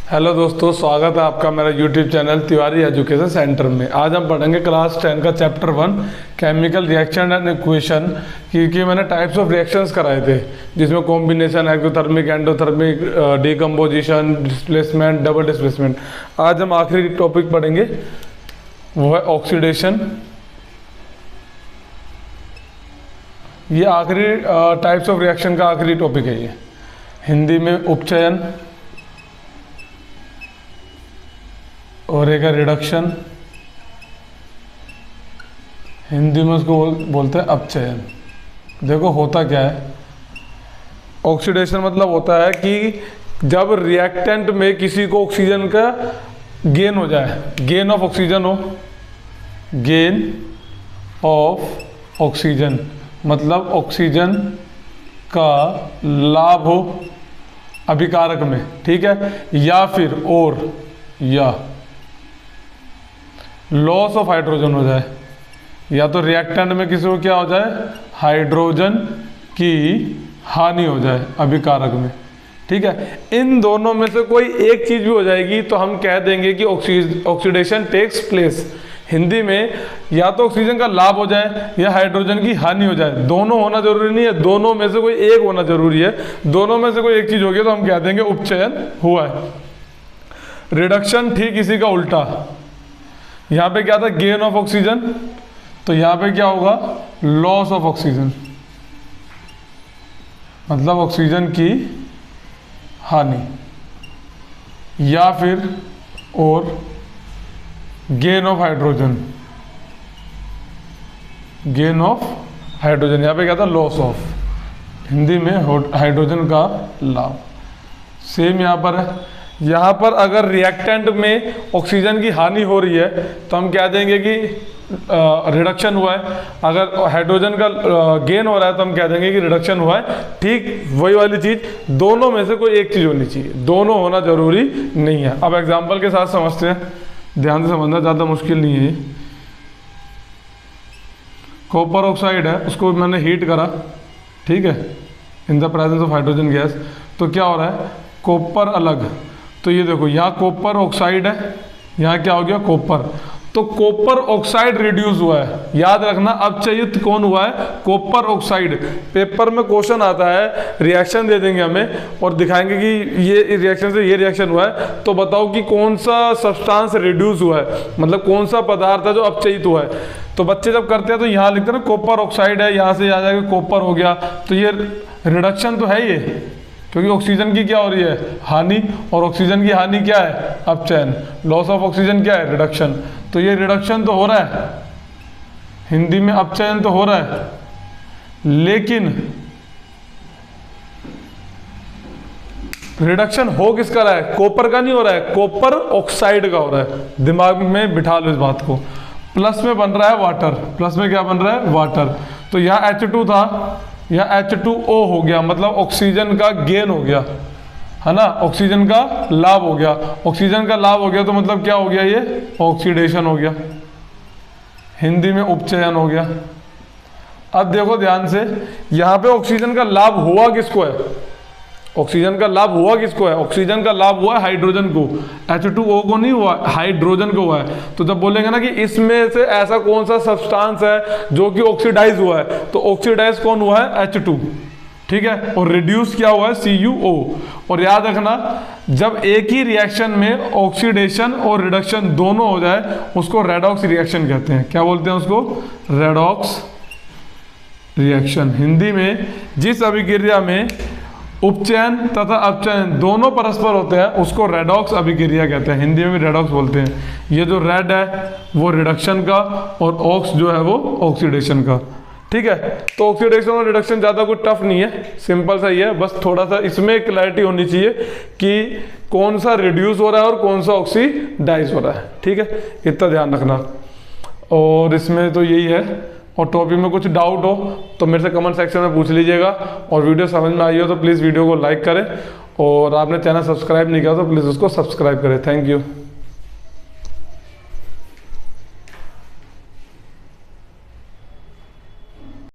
Hello दोस्तों, स्वागत है आपका मेरा YouTube channel Tiwari education centre में। आज हम पढ़ेंगे क्लास 10 का chapter 1 chemical reaction and equation की मैंने टाइप्स ऑफ रिएक्शंस कराए थे, जिसमें combination, exothermic, endothermic, decomposition, displacement, double displacement. आज हम आखिरी टॉपिक पढ़ेंगे, वो है ऑक्सीडेशन। ये आखिरी टाइप्स ऑफ रिएक्शन का आखिरी टॉपिक है। ये हिंदी में उपचयन और एक है रिडक्शन, हिंदी में उसको बोलते हैं अपचयन। देखो होता क्या है, ऑक्सीडेशन मतलब होता है कि जब रिएक्टेंट में किसी को ऑक्सीजन का गेन हो जाए, गेन ऑफ ऑक्सीजन हो, गेन ऑफ ऑक्सीजन मतलब ऑक्सीजन का लाभ हो अभिकारक में, ठीक है, या फिर और या लॉस ऑफ हाइड्रोजन हो जाए, या तो रिएक्टेंट में किसी को क्या हो जाए, हाइड्रोजन की हानि हो जाए अभिकारक में, ठीक है। इन दोनों में से कोई एक चीज भी हो जाएगी तो हम कह देंगे कि ऑक्सीडेशन टेक्स प्लेस। हिंदी में या तो ऑक्सीजन का लाभ हो जाए या हाइड्रोजन की हानि हो जाए, दोनों होना जरूरी नहीं है, दोनों में से कोई एक होना जरूरी है। दोनों में से कोई एक चीज होगी तो हम कह देंगे उपचयन हुआ है। रिडक्शन ठीक इसी का उल्टा। यहाँ पे क्या था, गेन ऑफ ऑक्सीजन, तो यहाँ पे क्या होगा, लॉस ऑफ ऑक्सीजन मतलब ऑक्सीजन की हानि, या फिर और gain of hydrogen, gain of hydrogen, यहाँ पे क्या था, लॉस ऑफ, हिंदी में हाइड्रोजन का लाभ। सेम यहाँ पर है। यहाँ पर अगर रिएक्टेंट में ऑक्सीजन की हानि हो रही है तो हम कह देंगे कि रिडक्शन हुआ है। अगर हाइड्रोजन का गेन हो रहा है तो हम कह देंगे कि रिडक्शन हुआ है। ठीक वही वाली चीज़, दोनों में से कोई एक चीज़ होनी चाहिए, दोनों होना जरूरी नहीं है। अब एग्जाम्पल के साथ समझते हैं, ध्यान से समझना, ज़्यादा मुश्किल नहीं है। कॉपर ऑक्साइड है, उसको मैंने हीट करा, ठीक है, in the presence of hydrogen gas, तो क्या हो रहा है, कॉपर अलग। तो ये देखो, यहाँ कॉपर ऑक्साइड है, यहाँ क्या हो गया, कॉपर, तो कॉपर ऑक्साइड रिड्यूस हुआ है। याद रखना अपचयित कौन हुआ है, कॉपर ऑक्साइड। पेपर में क्वेश्चन आता है, रिएक्शन दे देंगे हमें और दिखाएंगे कि ये रिएक्शन से ये रिएक्शन हुआ है, तो बताओ कि कौन सा सब्सटेंस रिड्यूस हुआ है, मतलब कौन सा पदार्थ है जो अपचयित हुआ है। तो बच्चे जब करते हैं तो यहाँ लिखते हैं ना कॉपर ऑक्साइड है, यहाँ से आ जाएगा कॉपर हो गया, तो ये रिडक्शन तो है ये, क्योंकि ऑक्सीजन की क्या हो रही है, हानि, और ऑक्सीजन की हानि क्या है, अपचयन। लॉस ऑफ ऑक्सीजन क्या है, रिडक्शन। तो ये रिडक्शन तो हो रहा है, हिंदी में अपचयन तो हो रहा है, लेकिन रिडक्शन हो किसका रहा है, कॉपर का नहीं हो रहा है, कॉपर ऑक्साइड का हो रहा है। दिमाग में बिठा लो इस बात को। प्लस में बन रहा है वाटर, प्लस में क्या बन रहा है, वाटर। तो यहाँ H2 था, या H2O हो गया, मतलब ऑक्सीजन का गेन हो गया, है ना, ऑक्सीजन का लाभ हो गया। ऑक्सीजन का लाभ हो गया तो मतलब क्या हो गया, ये ऑक्सीडेशन हो गया, हिंदी में उपचयन हो गया। अब देखो ध्यान से, यहाँ पे ऑक्सीजन का लाभ हुआ किसको है, ऑक्सीजन का लाभ हुआ किसको है, ऑक्सीजन का लाभ हुआ है हाइड्रोजन को, H2O को नहीं हुआ, हाइड्रोजन को हुआ है। तो जब बोलेंगे ना कि इसमें से ऐसा कौन सा सब्सटेंस है जो कि ऑक्सीडाइज हुआ है, तो ऑक्सीडाइज कौन हुआ है, H2, ठीक है, और रिड्यूस क्या हुआ है, CuO। और याद रखना, जब एक ही रिएक्शन में ऑक्सीडेशन और रिडक्शन दोनों हो जाए उसको रेडॉक्स रिएक्शन कहते हैं। क्या बोलते हैं उसको, रेडॉक्स रिएक्शन। हिंदी में जिस अभिक्रिया में उपचयन तथा अपचयन दोनों परस्पर होते हैं उसको रेडॉक्स अभिक्रिया कहते हैं, हिंदी में भी रेडॉक्स बोलते हैं। ये जो रेड है वो रिडक्शन का, और ऑक्स जो है वो ऑक्सीडेशन का, ठीक है। तो ऑक्सीडेशन और रिडक्शन ज़्यादा कुछ टफ नहीं है, सिंपल सा ही है, बस थोड़ा सा इसमें क्लैरिटी होनी चाहिए कि कौन सा रिड्यूस हो रहा है और कौन सा ऑक्सीडाइज हो रहा है, ठीक है, इतना ध्यान रखना। और इसमें तो यही है। और टॉपिक में कुछ डाउट हो तो मेरे से कमेंट सेक्शन में पूछ लीजिएगा, और वीडियो समझ में आई हो तो प्लीज़ वीडियो को लाइक करें, और आपने चैनल सब्सक्राइब नहीं किया तो प्लीज़ उसको सब्सक्राइब करें। Thank you.